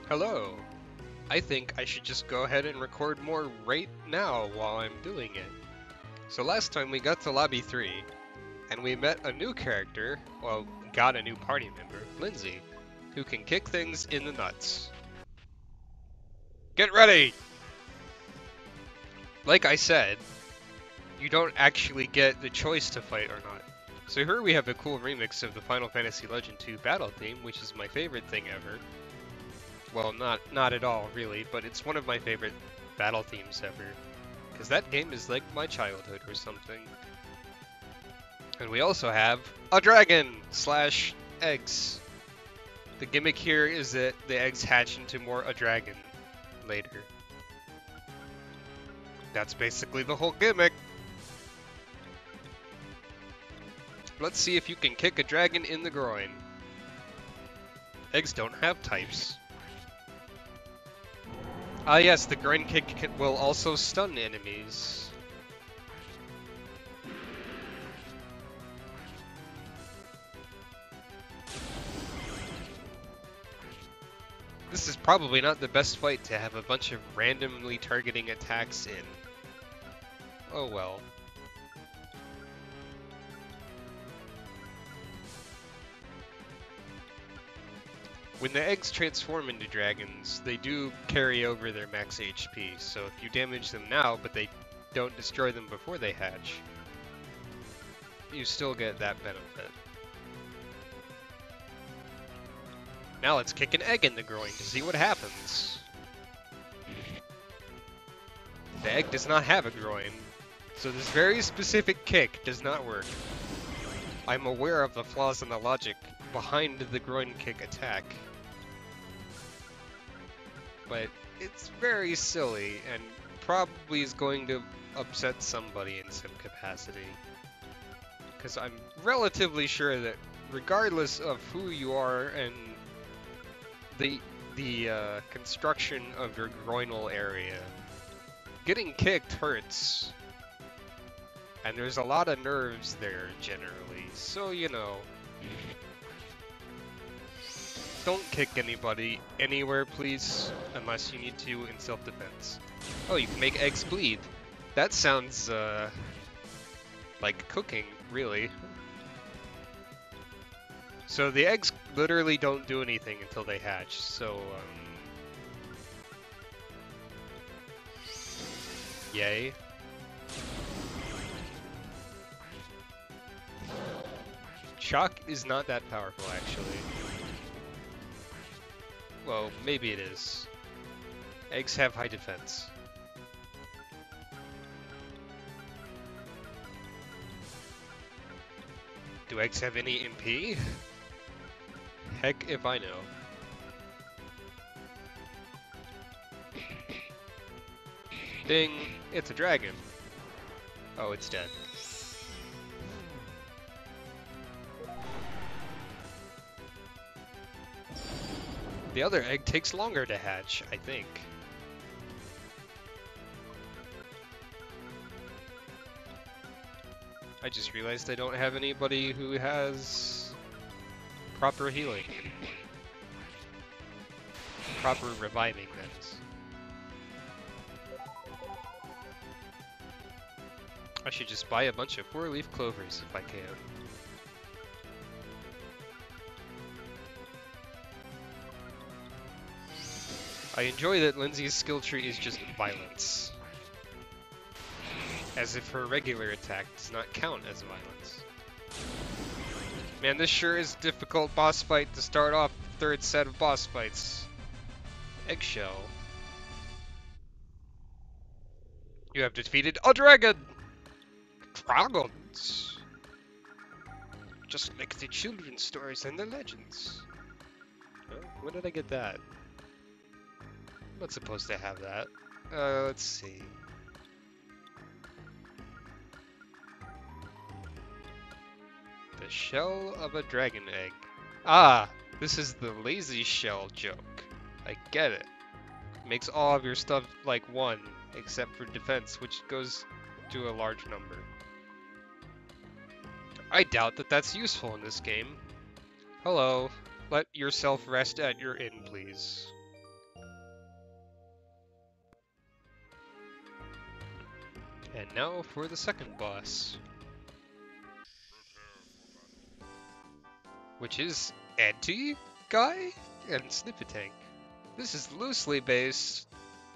Hello. I think I should just go ahead and record more right now while I'm doing it. So last time we got to Lobby 3, and we met a new character, well, got a new party member, Lindsay, who can kick things in the nuts. Get ready! Like I said, you don't actually get the choice to fight or not. So here we have a cool remix of the Final Fantasy Legend 2 battle theme, which is my favorite thing ever. Well, not at all, really, but it's one of my favorite battle themes ever. Because that game is like my childhood or something. And we also have a dragon slash eggs. The gimmick here is that the eggs hatch into a dragon later. That's basically the whole gimmick. Let's see if you can kick a dragon in the groin. Eggs don't have types. Ah yes, the groin kick will also stun enemies. This is probably not the best fight to have a bunch of randomly targeting attacks in. Oh well. When the eggs transform into dragons, they do carry over their max HP, so if you damage them now, but they don't destroy them before they hatch, you still get that benefit. Now let's kick an egg in the groin to see what happens. The egg does not have a groin, so this very specific kick does not work. I'm aware of the flaws in the logic behind the groin kick attack, but it's very silly and probably is going to upset somebody in some capacity. Because I'm relatively sure that regardless of who you are and the construction of your groinal area, getting kicked hurts. And there's a lot of nerves there generally, so you know. Don't kick anybody anywhere, please, unless you need to in self-defense. Oh, you can make eggs bleed. That sounds, like cooking, really. So the eggs literally don't do anything until they hatch, so, yay. Shock is not that powerful, actually. Well, maybe it is. Eggs have high defense. Do eggs have any MP? Heck if I know. Ding! It's a dragon. Oh, it's dead. The other egg takes longer to hatch, I think. I just realized I don't have anybody who has proper healing. Proper reviving, that is. I should just buy a bunch of 4-leaf clovers if I can. I enjoy that Lindsay's skill tree is just violence. As if her regular attack does not count as violence. Man, this sure is a difficult boss fight to start off the third set of boss fights. Eggshell. You have defeated a dragon! Dragons! Just like the children's stories and the legends. Huh? When did I get that? I'm not supposed to have that. Let's see. The shell of a dragon egg. Ah! This is the lazy shell joke. I get it. Makes all of your stuff like 1, except for defense, which goes to a large number. I doubt that that's useful in this game. Hello. Let yourself rest at your inn, please. And now for the second boss, which is Anti-Guy and Snippetank. This is loosely based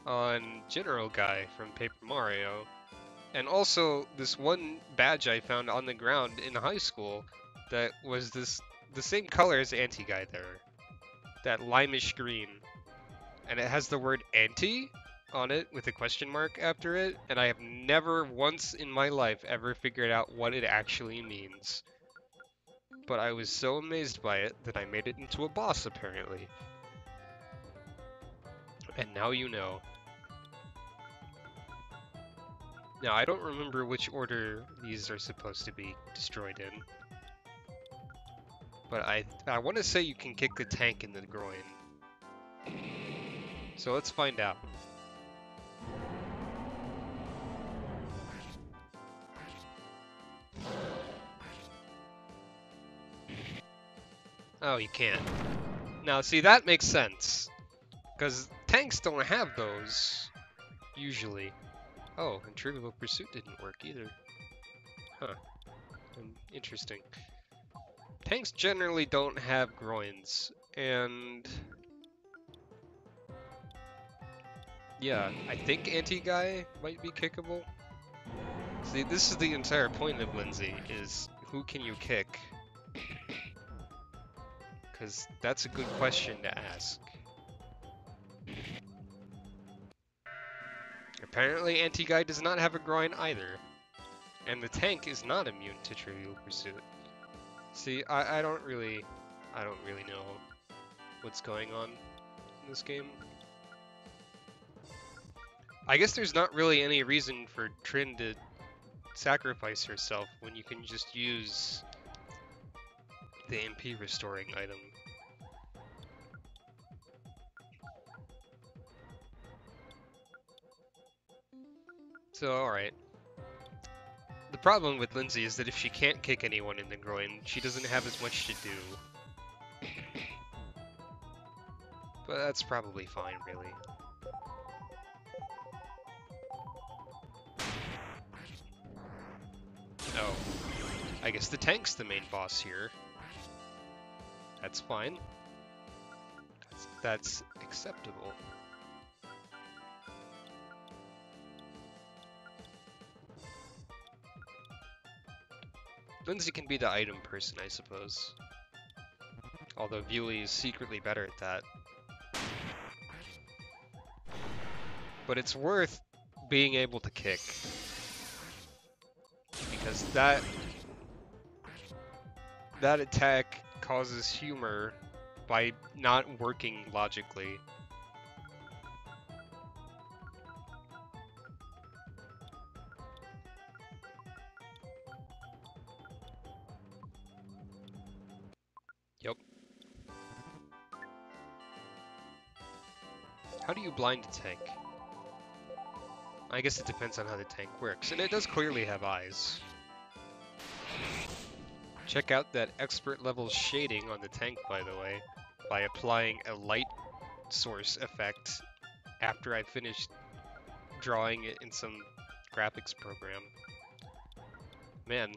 on General Guy from Paper Mario, and also this one badge I found on the ground in high school that was the same color as Anti-Guy there, that limeish green, and it has the word anti on it with a question mark after it, and I have never once in my life ever figured out what it actually means. But I was so amazed by it that I made it into a boss apparently. And now you know. Now, I don't remember which order these are supposed to be destroyed in. But I want to say you can kick the tank in the groin. So let's find out. Oh, you can't. Now, see, that makes sense. Because tanks don't have those, usually. Oh, and Trivial Pursuit didn't work either. Huh. Interesting. Tanks generally don't have groins, and yeah, I think Anti-Guy might be kickable. See, this is the entire point of Lindsay, is who can you kick? Because that's a good question to ask. Apparently Anti-Guy does not have a groin either, and the tank is not immune to Trivial Pursuit. See, I don't really know what's going on in this game. I guess there's not really any reason for Trin to sacrifice herself when you can just use the MP restoring item. So, alright. The problem with Lindsay is that if she can't kick anyone in the groin, she doesn't have as much to do. But that's probably fine, really. Oh. I guess the tank's the main boss here. That's fine. That's acceptable. Lindsay can be the item person, I suppose. Although Bewley is secretly better at that. But it's worth being able to kick. Because that attack causes humor by not working logically. Yep. How do you blind a tank? I guess it depends on how the tank works, and it does clearly have eyes. Check out that expert level shading on the tank, by the way, by applying a light source effect after I finished drawing it in some graphics program. Man,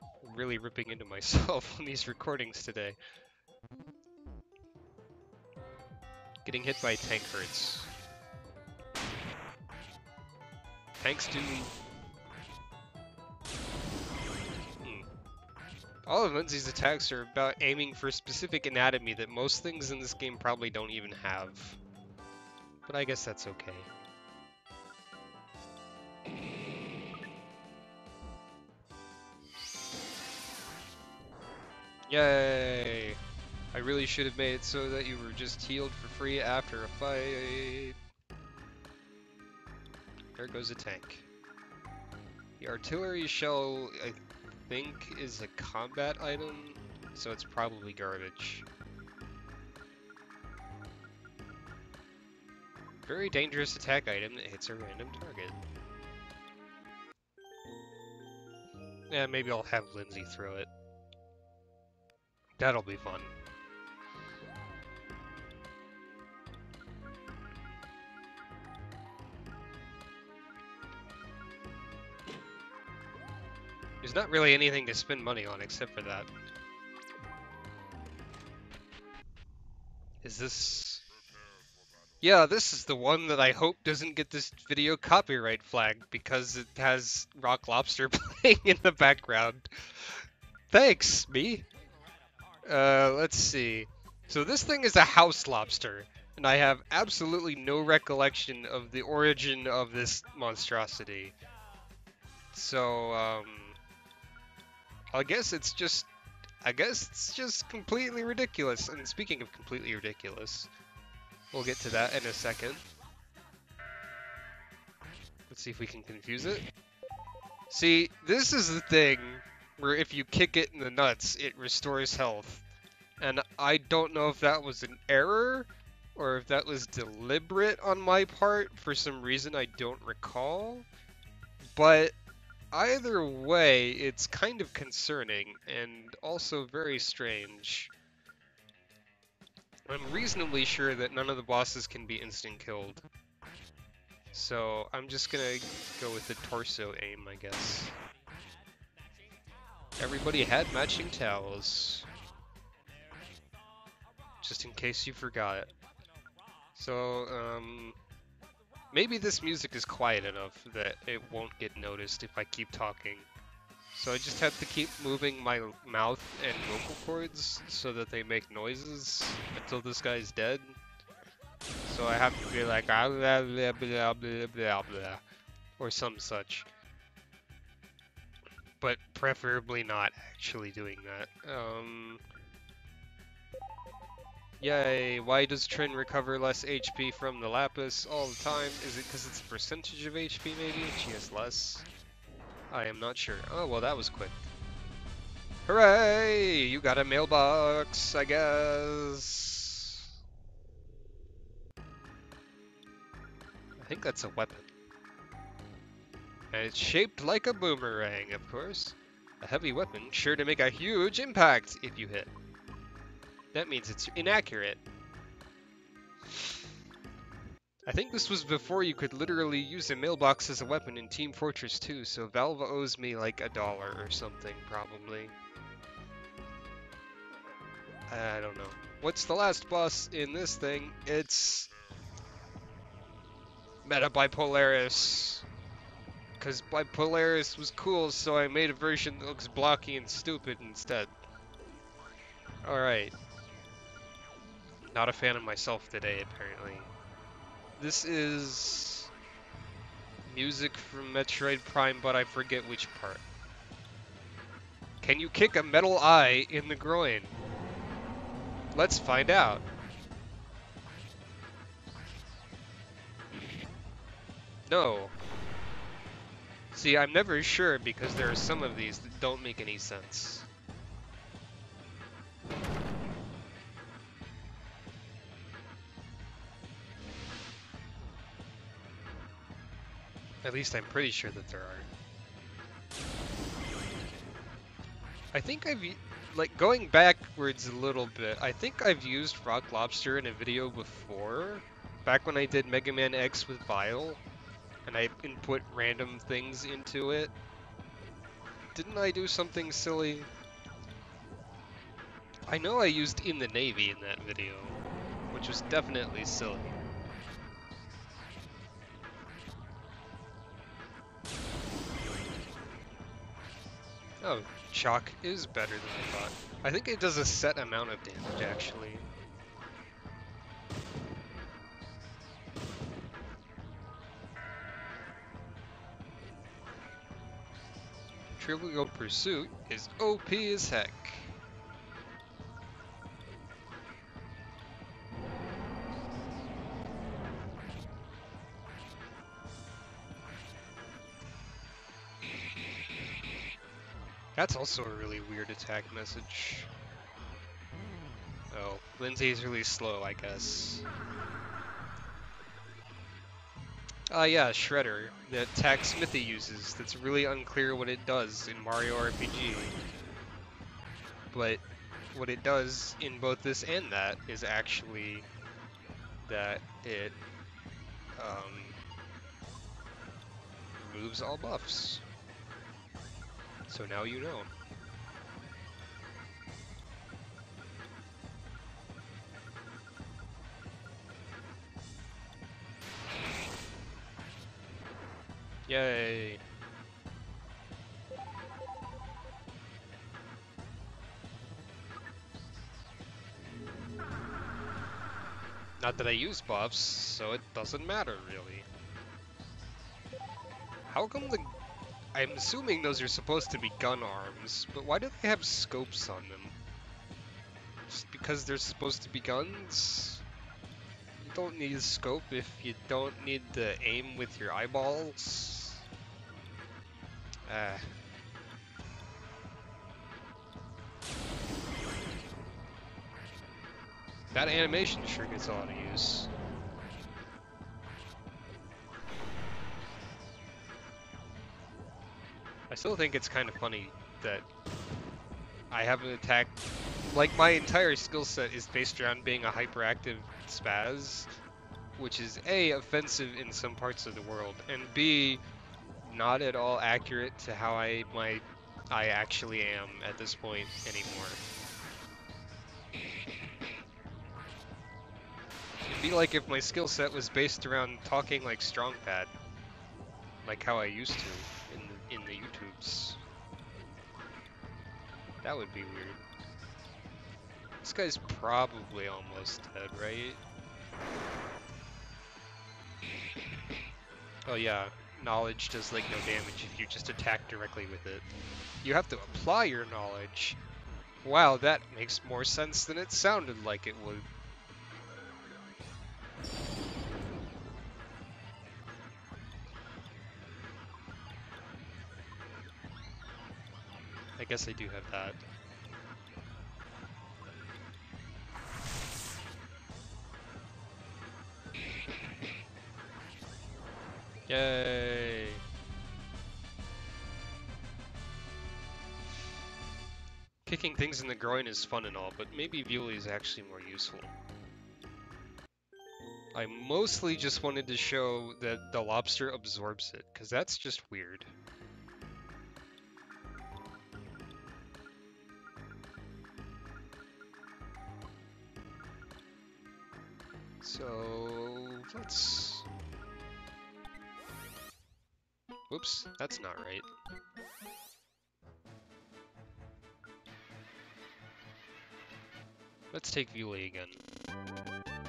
I'm really ripping into myself on these recordings today. Getting hit by a tank hurts. Tanks do... All of Lindsay's attacks are about aiming for specific anatomy that most things in this game probably don't even have. But I guess that's okay. Yay! I really should have made it so that you were just healed for free after a fight. There goes a tank. The artillery shell, I think, is a combat item, so it's probably garbage. Very dangerous attack item that hits a random target. Yeah, maybe I'll have Lindsay throw it. That'll be fun. There's not really anything to spend money on except for that. Is this... Yeah, this is the one that I hope doesn't get this video copyright flagged because it has Rock Lobster playing in the background. Thanks, me. Let's see. So this thing is a house lobster, and I have absolutely no recollection of the origin of this monstrosity. So, I guess it's just completely ridiculous. And speaking of completely ridiculous, we'll get to that in a second. Let's see if we can confuse it. See, this is the thing where if you kick it in the nuts, it restores health. And I don't know if that was an error or if that was deliberate on my part for some reason I don't recall. But either way, it's kind of concerning and also very strange. I'm reasonably sure that none of the bosses can be instant killed. So I'm just gonna go with the torso aim, I guess. Everybody had matching towels. Just in case you forgot. So, maybe this music is quiet enough that it won't get noticed if I keep talking. So I just have to keep moving my mouth and vocal cords so that they make noises until this guy's dead. So I have to be like, blah, blah, blah, blah, blah, blah, blah, or some such. But preferably not actually doing that. Yay, why does Trin recover less HP from the Lapis all the time? Is it because it's a percentage of HP maybe? She has less? I am not sure. Oh, well that was quick. Hooray! You got a mailbox, I guess. I think that's a weapon. And it's shaped like a boomerang, of course. A heavy weapon, sure to make a huge impact if you hit. That means it's inaccurate. I think this was before you could literally use a mailbox as a weapon in Team Fortress 2, so Valve owes me like $1 or something, probably. I don't know. What's the last boss in this thing? It's... Meta Bipolaris. Because Bipolaris was cool, so I made a version that looks blocky and stupid instead. Alright. Not a fan of myself today, apparently. This is music from Metroid Prime, but I forget which part. Can you kick a metal eye in the groin? Let's find out. No. See, I'm never sure because there are some of these that don't make any sense. At least I'm pretty sure that there are. I think like, going backwards a little bit, I think I've used Rock Lobster in a video before. Back when I did Mega Man X with Vile, and I input random things into it. Didn't I do something silly? I know I used In the Navy in that video, which was definitely silly. Oh, Shock is better than I thought. I think it does a set amount of damage, actually. Trivial Pursuit is OP as heck. That's also a really weird attack message. Oh, Lindsay's really slow, I guess. Yeah, Shredder, the attack Smithy uses. That's really unclear what it does in Mario RPG. But what it does in both this and that is actually that it removes all buffs. So now you know. Yay! Not that I use buffs, so it doesn't matter really. How come the... I'm assuming those are supposed to be gun arms, but why do they have scopes on them? Just because they're supposed to be guns? You don't need a scope if you don't need to aim with your eyeballs. Ah. That animation sure gets a lot of use. I still think it's kind of funny that I have an attack... Like, my entire skill set is based around being a hyperactive spaz, which is A, offensive in some parts of the world, and B, not at all accurate to how I actually am at this point anymore. It'd be like if my skill set was based around talking like Strongpad, like how I used to in the YouTubes. That would be weird. This guy's probably almost dead, right? Oh yeah, knowledge does like no damage if you just attack directly with it. You have to apply your knowledge. Wow, that makes more sense than it sounded like it would. I guess I do have that. Yay! Kicking things in the groin is fun and all, but maybe Vuli is actually more useful. I mostly just wanted to show that the lobster absorbs it, because that's just weird. So, let's... Whoops, that's not right. Let's take Vuli again.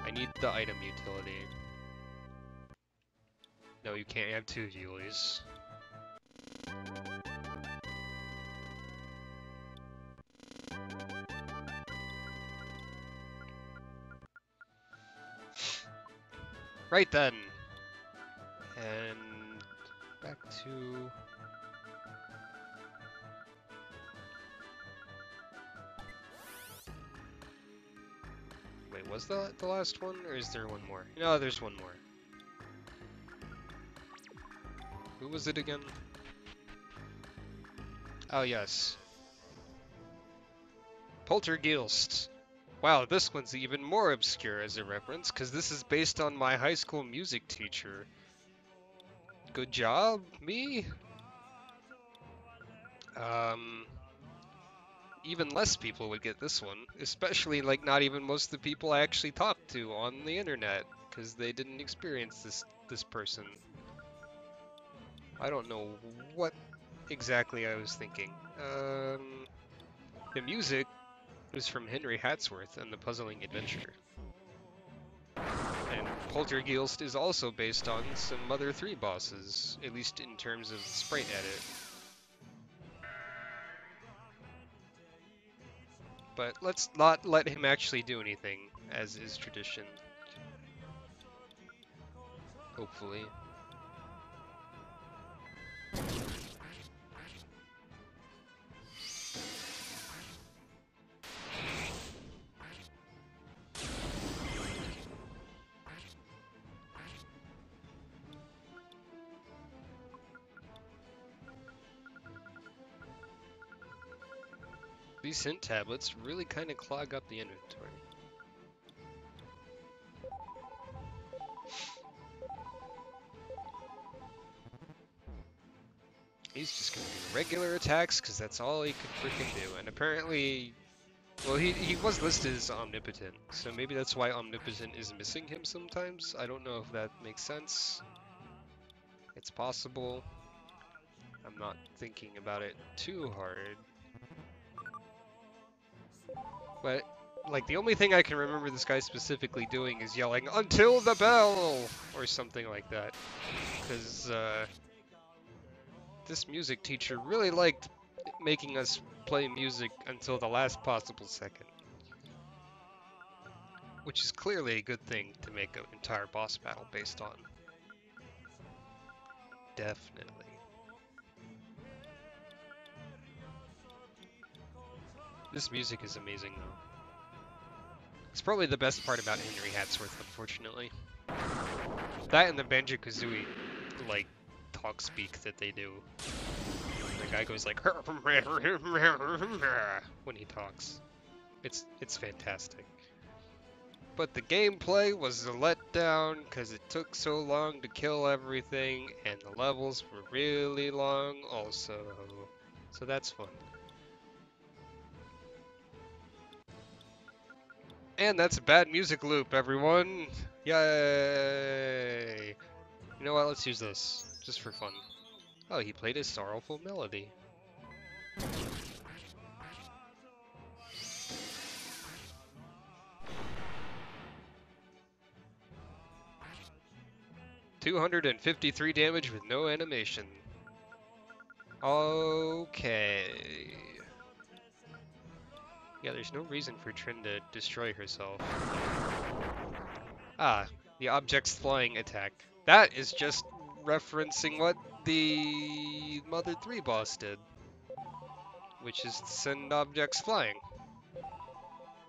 I need the item utility. No, you can't have two Vulis. Right then. And back to... Wait, was that the last one, or is there one more? No, there's one more. Who was it again? Oh, yes. Poltergeist. Wow, this one's even more obscure as a reference, because this is based on my high school music teacher. Good job, me? Even less people would get this one, especially like not even most of the people I actually talked to on the internet, because they didn't experience this person. I don't know what exactly I was thinking. The music was from Henry Hatsworth and the Puzzling Adventure. And Poltergeist is also based on some Mother 3 bosses, at least in terms of sprite edit. But let's not let him actually do anything, as is tradition. Hopefully. These hint tablets really kind of clog up the inventory. He's just gonna do regular attacks, because that's all he could freaking do. And apparently, well, he was listed as omnipotent, so maybe that's why omnipotent is missing him sometimes. I don't know if that makes sense. It's possible. I'm not thinking about it too hard. But, like, the only thing I can remember this guy specifically doing is yelling, "Until the bell!" or something like that. Because, this music teacher really liked making us play music until the last possible second. Which is clearly a good thing to make an entire boss battle based on. Definitely. This music is amazing, though. It's probably the best part about Henry Hatsworth, unfortunately. That and the Banjo-Kazooie, like, talk speak that they do. The guy goes like, when he talks. It's fantastic. But the gameplay was a letdown because it took so long to kill everything, and the levels were really long also. So that's fun. And that's a bad music loop, everyone! Yay! You know what, let's use this, just for fun. Oh, he played a sorrowful melody. $253 damage with no animation. Okay. Yeah, there's no reason for Trin to destroy herself. Ah, the object's flying attack. That is just referencing what the Mother 3 boss did, which is to send objects flying.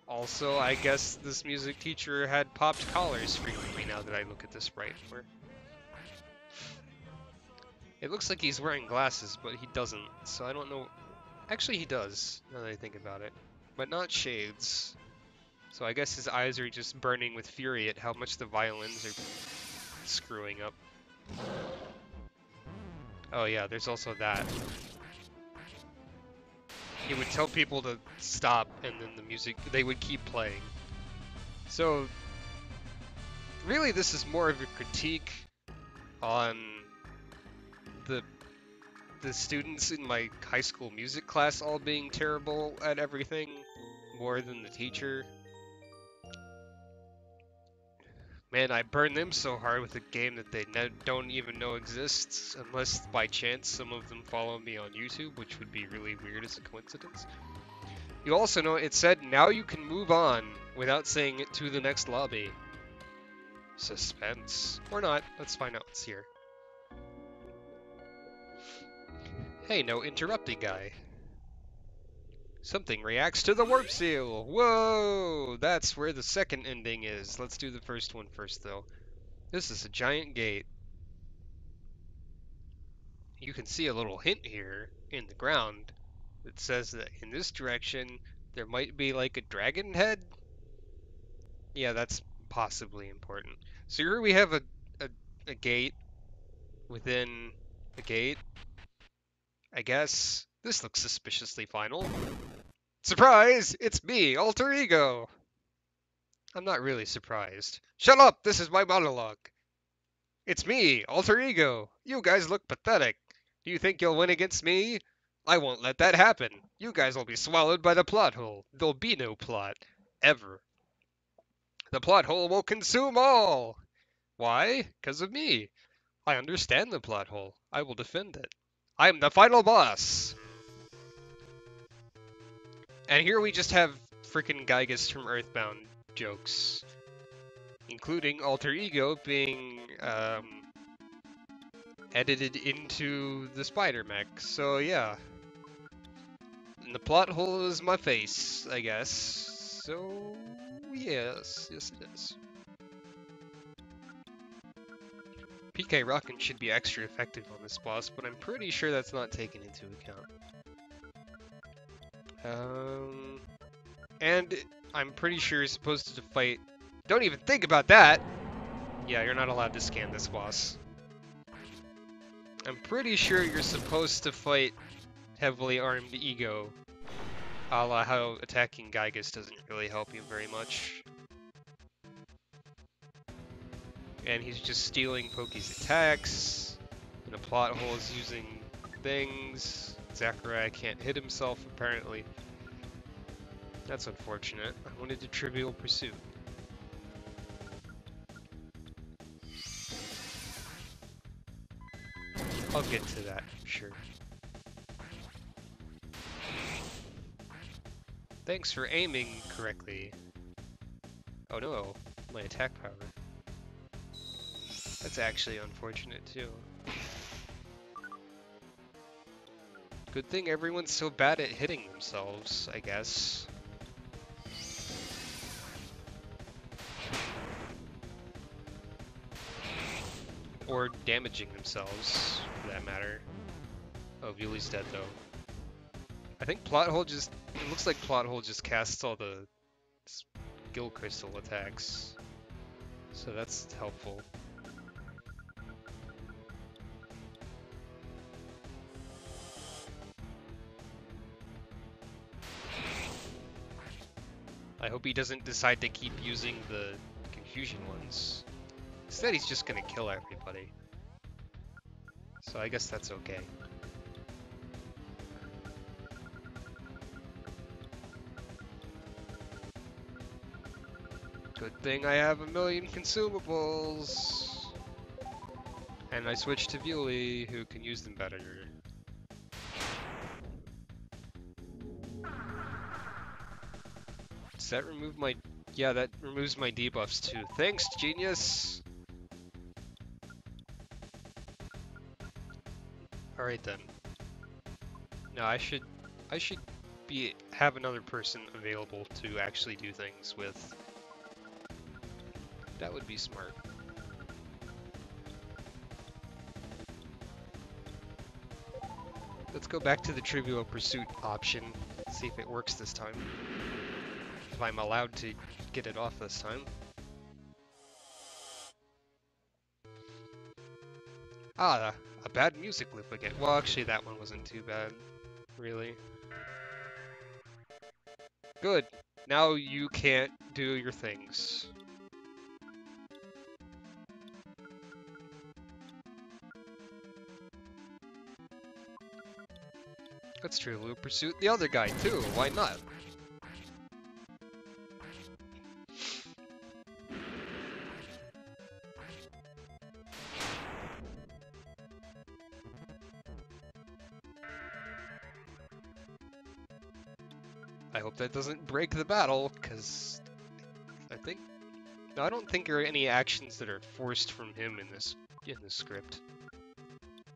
Also, I guess this music teacher had popped collars frequently now that I look at the sprite more. It looks like he's wearing glasses, but he doesn't, so I don't know. Actually, he does, now that I think about it. But not shades. So I guess his eyes are just burning with fury at how much the violins are screwing up. Oh yeah, there's also that. He would tell people to stop, and then the music, they would keep playing. So, really this is more of a critique on the students in my high school music class all being terrible at everything, more than the teacher. Man, I burned them so hard with a game that they don't even know exists, unless by chance some of them follow me on YouTube, which would be really weird as a coincidence. You also know it said, now you can move on, without saying it to the next lobby. Suspense. Or not, let's find out what's here. Hey, no interrupting guy. Something reacts to the warp seal! Whoa! That's where the second ending is. Let's do the first one first, though. This is a giant gate. You can see a little hint here in the ground that says that in this direction there might be like a dragon head. Yeah, that's possibly important. So here we have a gate within a gate. I guess this looks suspiciously final. Surprise! It's me, Alter Ego! I'm not really surprised. Shut up! This is my monologue! It's me, Alter Ego! You guys look pathetic! Do you think you'll win against me? I won't let that happen! You guys will be swallowed by the plot hole! There'll be no plot. Ever. The plot hole will consume all! Why? 'Cause of me. I understand the plot hole. I will defend it. I'm the final boss! And here we just have frickin' Gygus from Earthbound jokes, including Alter Ego being edited into the spider mech. So yeah, and the plot hole is my face, I guess. So yes it is. PK Rockin' should be extra effective on this boss, but I'm pretty sure that's not taken into account. And I'm pretty sure you're supposed to fight. Don't even think about that! Yeah, you're not allowed to scan this boss. I'm pretty sure you're supposed to fight heavily armed ego, a la how attacking Gygus doesn't really help you very much. And he's just stealing Poki's attacks, and a plot hole is using things. Zachariah can't hit himself, apparently. That's unfortunate. I wanted to Trivial Pursuit. I'll get to that, sure. Thanks for aiming correctly. Oh no, my attack power. That's actually unfortunate too. Good thing everyone's so bad at hitting themselves, I guess. Or damaging themselves, for that matter. Oh, Vuli's dead though. I think Plot Hole just... It looks like Plot Hole just casts all the skill crystal attacks. So that's helpful. I hope he doesn't decide to keep using the confusion ones. Instead, he's just gonna kill everybody. So I guess that's okay. Good thing I have 1,000,000 consumables. And I switched to Vuli, who can use them better. Does that remove my... Yeah, that removes my debuffs too. Thanks, genius! Alright then. No, I should have another person available to actually do things with. That would be smart. Let's go back to the Trivial Pursuit option, see if it works this time. If I'm allowed to get it off this time. Ah, a bad music loop again. Well, actually that one wasn't too bad, really. Good. Now you can't do your things. That's true, we'll pursue the other guy too, why not? I hope that doesn't break the battle, because I think... No, I don't think there are any actions that are forced from him in this script.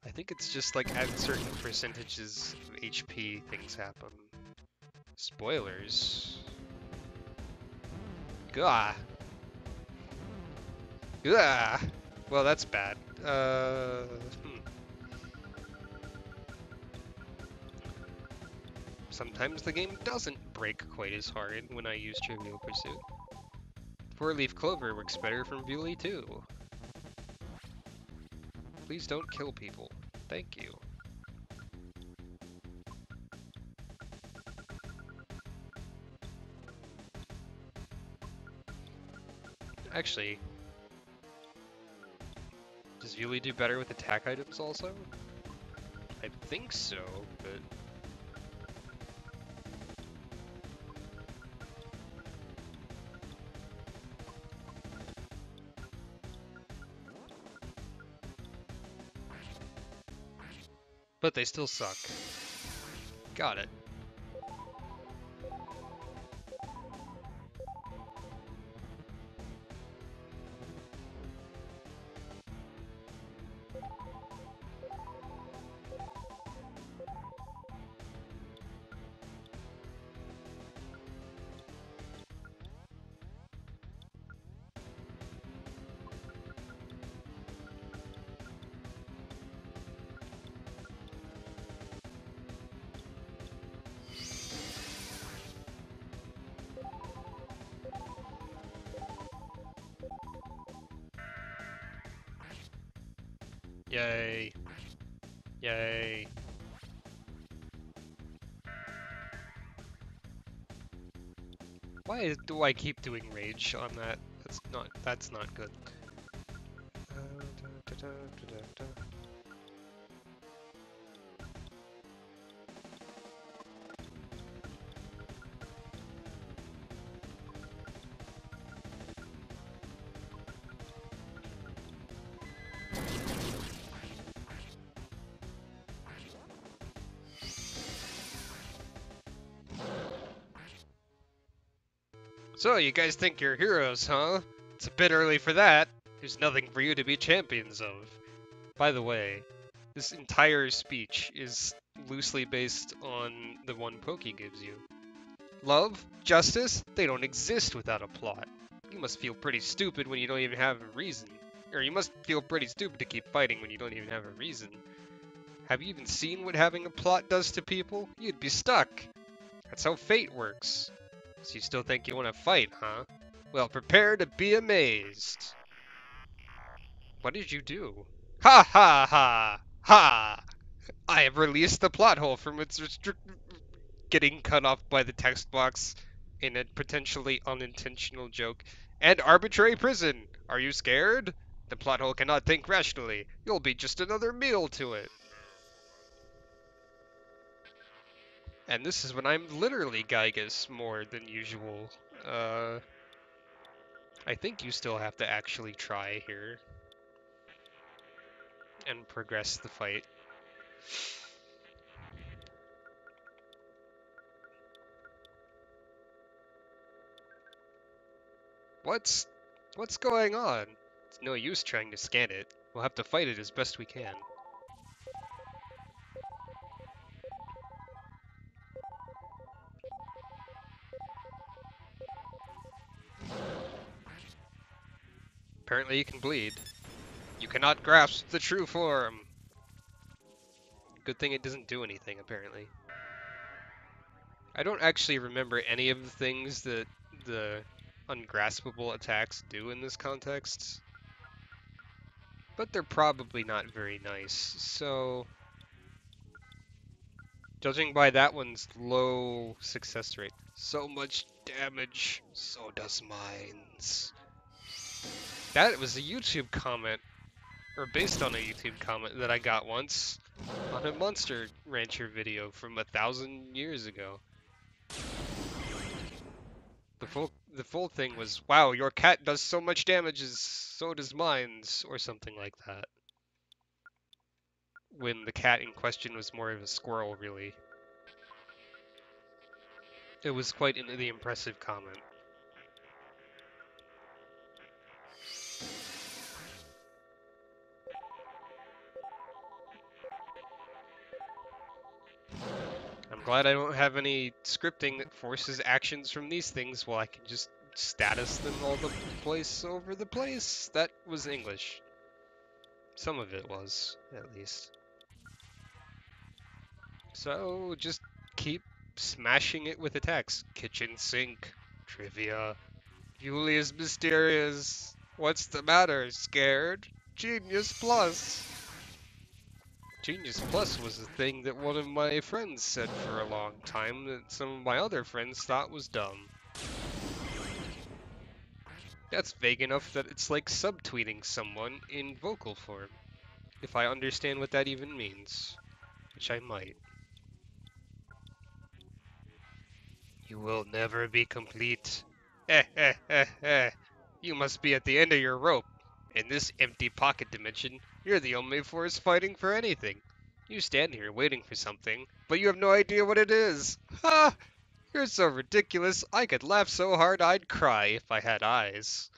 I think it's just like at certain percentages of HP things happen. Spoilers. Gah. Gah. Well, that's bad. Sometimes the game doesn't break quite as hard when I use Trivial Pursuit. 4-leaf clover works better from Vuli too. Please don't kill people. Thank you. Actually, does Vuli do better with attack items also? I think so, but... But they still suck. Got it. Yay. Yay. Why do I keep doing rage on that? That's not good. So, you guys think you're heroes, huh? It's a bit early for that. There's nothing for you to be champions of. By the way, this entire speech is loosely based on the one Pokey gives you. Love, justice, they don't exist without a plot. You must feel pretty stupid when you don't even have a reason. Or you must feel pretty stupid to keep fighting when you don't even have a reason. Have you even seen what having a plot does to people? You'd be stuck. That's how fate works. So you still think you want to fight, huh? Well, prepare to be amazed. What did you do? Ha ha ha! Ha! I have released the plot hole from its getting cut off by the text box in a potentially unintentional joke. And arbitrary prison! Are you scared? The plot hole cannot think rationally. You'll be just another meal to it. And this is when I'm literally Gygus more than usual. I think you still have to actually try here and progress the fight. What's going on? It's no use trying to scan it. We'll have to fight it as best we can. Apparently you can bleed. You cannot grasp the true form. Good thing it doesn't do anything, apparently. I don't actually remember any of the things that the ungraspable attacks do in this context. But they're probably not very nice, so... Judging by that one's low success rate. So much damage, so does mine's. That was a YouTube comment, or based on a YouTube comment that I got once on a Monster Rancher video from 1,000 years ago. The full thing was, wow, your cat does so much damage, so does mine's, or something like that. When the cat in question was more of a squirrel, really. It was quite the impressive comment. I'm glad I don't have any scripting that forces actions from these things while I can just status them all the place over the place. That was English. Some of it was, at least. So, just keep smashing it with attacks. Kitchen sink. Trivia. Julius Mysterious. What's the matter? Scared? Genius Plus. Genius Plus was a thing that one of my friends said for a long time that some of my other friends thought was dumb. That's vague enough that it's like subtweeting someone in vocal form. If I understand what that even means. Which I might. You will never be complete. Eh eh eh eh. You must be at the end of your rope. In this empty pocket dimension, you're the only force fighting for anything. You stand here waiting for something, but you have no idea what it is. Ha! You're so ridiculous, I could laugh so hard I'd cry if I had eyes.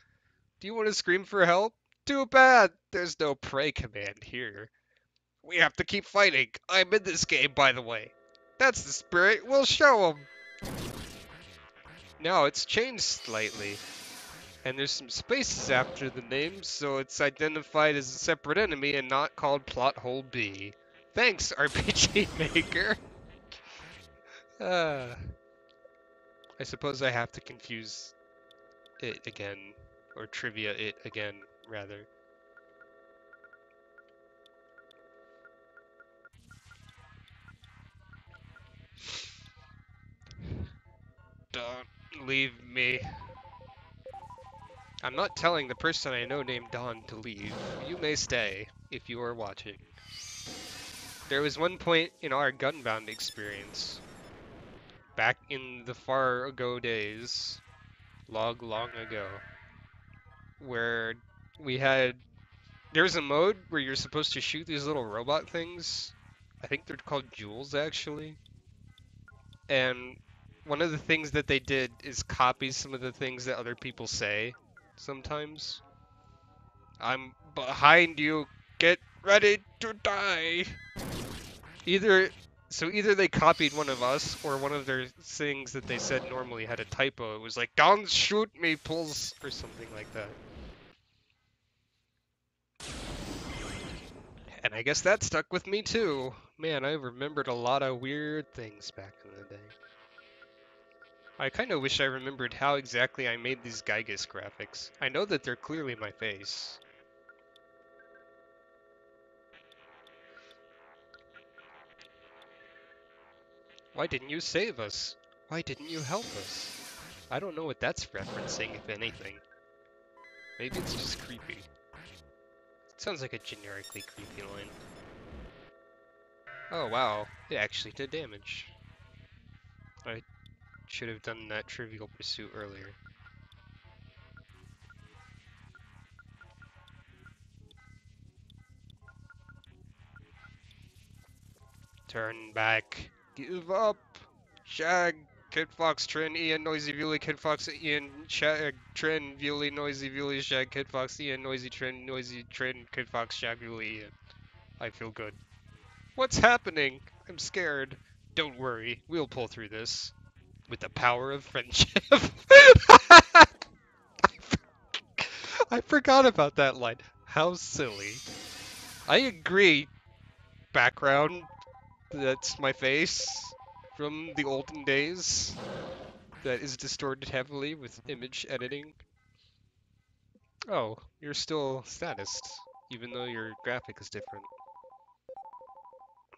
Do you want to scream for help? Too bad! There's no pray command here. We have to keep fighting. I'm in this game, by the way. That's the spirit. We'll show 'em. No, it's changed slightly. And there's some spaces after the name, so it's identified as a separate enemy and not called Plot Hole B. Thanks, RPG Maker. I suppose I have to confuse it again, or trivia it again, rather. Don't leave me. I'm not telling the person I know named Don to leave. You may stay, if you are watching. There was one point in our Gunbound experience, back in the far ago days, long ago, where we had... There's a mode where you're supposed to shoot these little robot things. I think they're called jewels, actually. And one of the things that they did is copy some of the things that other people say sometimes. I'm behind you. Get ready to die. Either they copied one of us or one of their things that they said normally had a typo. It was like, "Don't shoot me, pulls," or something like that. And I guess that stuck with me too. Man, I remembered a lot of weird things back in the day. I kind of wish I remembered how exactly I made these Gygas graphics. I know that they're clearly my face. Why didn't you save us? Why didn't you help us? I don't know what that's referencing, if anything. Maybe it's just creepy. It sounds like a generically creepy line. Oh wow, it actually did damage. I should have done that Trivial Pursuit earlier. Turn back. Give up. Shagg. Kid Fox, Trin, Ian, Noisy, Vuley, Kid Fox, Ian, Shagg, Trin, Vuley, Noisy, Vuley, Shagg, Kid Fox, Ian, Noisy, Trin, Kid Fox, Shagg, Vuley, Ian. I feel good. What's happening? I'm scared. Don't worry, we'll pull through this. With the power of friendship. I forgot about that line. How silly. I agree, background. That's my face from the olden days. That is distorted heavily with image editing. Oh, you're still statist, even though your graphic is different.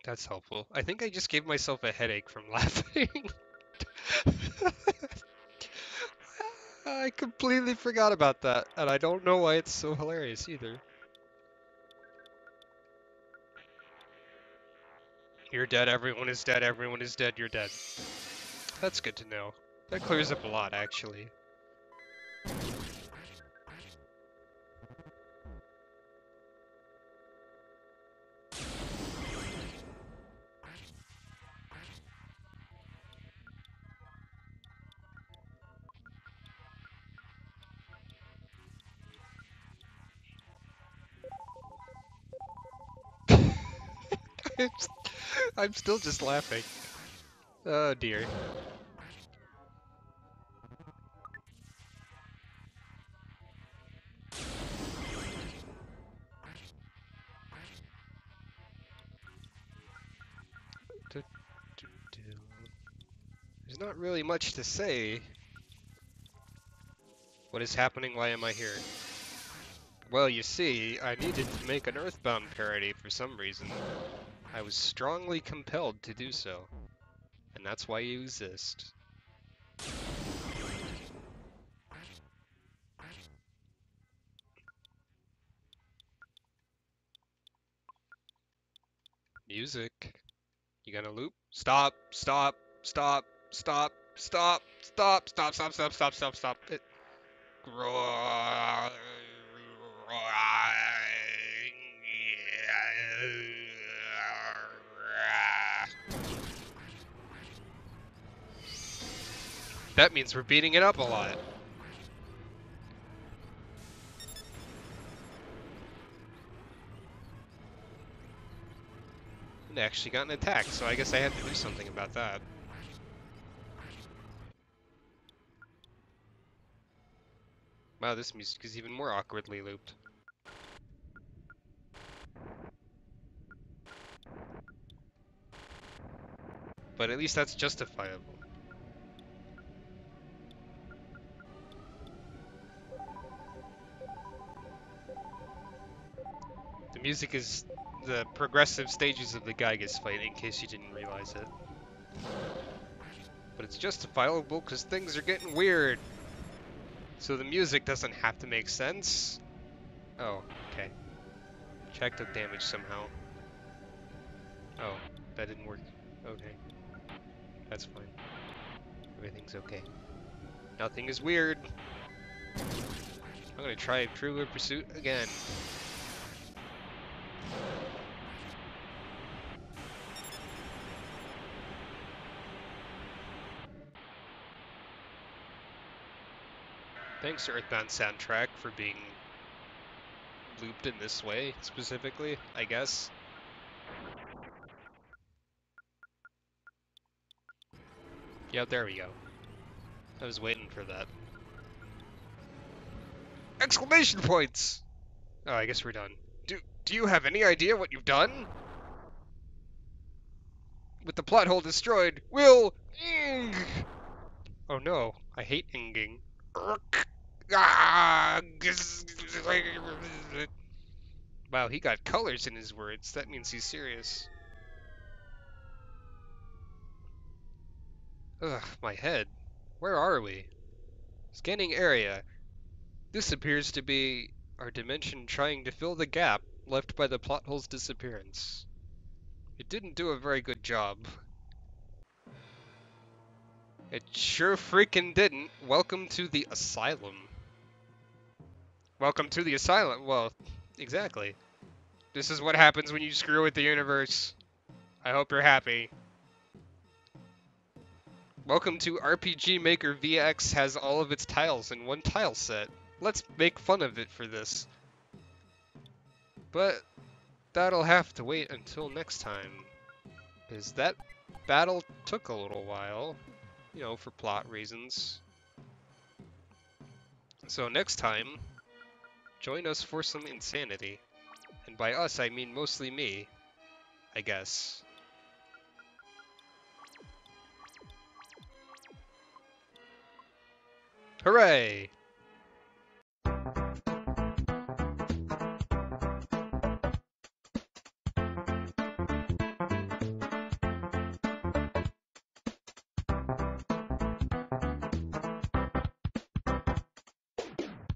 That's helpful. I think I just gave myself a headache from laughing. I completely forgot about that, and I don't know why it's so hilarious either. You're dead, everyone is dead, everyone is dead, you're dead. That's good to know. That clears up a lot, actually. I'm still just laughing. Oh dear. There's not really much to say. What is happening? Why am I here? Well, you see, I needed to make an Earthbound parody for some reason. I was strongly compelled to do so. And that's why you exist. Music. You gonna loop? Stop, stop, stop, stop, stop, stop, stop, stop, stop, stop, stop, stop. It. That means we're beating it up a lot. It actually got an attack, so I guess I had to do something about that. Wow, this music is even more awkwardly looped. But at least that's justifiable. The music is the progressive stages of the Gygas fight, in case you didn't realize it. But it's justifiable because things are getting weird. So the music doesn't have to make sense. Oh, okay. Shagg took damage somehow. Oh, that didn't work. Okay. That's fine. Everything's okay. Nothing is weird. I'm gonna try Trivial Pursuit again. Thanks, Earthbound soundtrack, for being looped in this way, specifically, I guess. Yeah, there we go. I was waiting for that. Exclamation points! Oh, I guess we're done. Do you have any idea what you've done? With the plot hole destroyed, we'll ing! Oh no, I hate inging. Ah, wow, he got colors in his words. That means he's serious. Ugh, my head. Where are we? Scanning area. This appears to be our dimension trying to fill the gap left by the plot hole's disappearance. It didn't do a very good job. It sure freaking didn't. Welcome to the asylum. Welcome to the asylum. Well, exactly. This is what happens when you screw with the universe. I hope you're happy. Welcome to RPG Maker VX has all of its tiles in one tile set. Let's make fun of it for this. But that'll have to wait until next time. Because that battle took a little while. You know, for plot reasons. So next time, join us for some insanity. And by us, I mean mostly me, I guess. Hooray!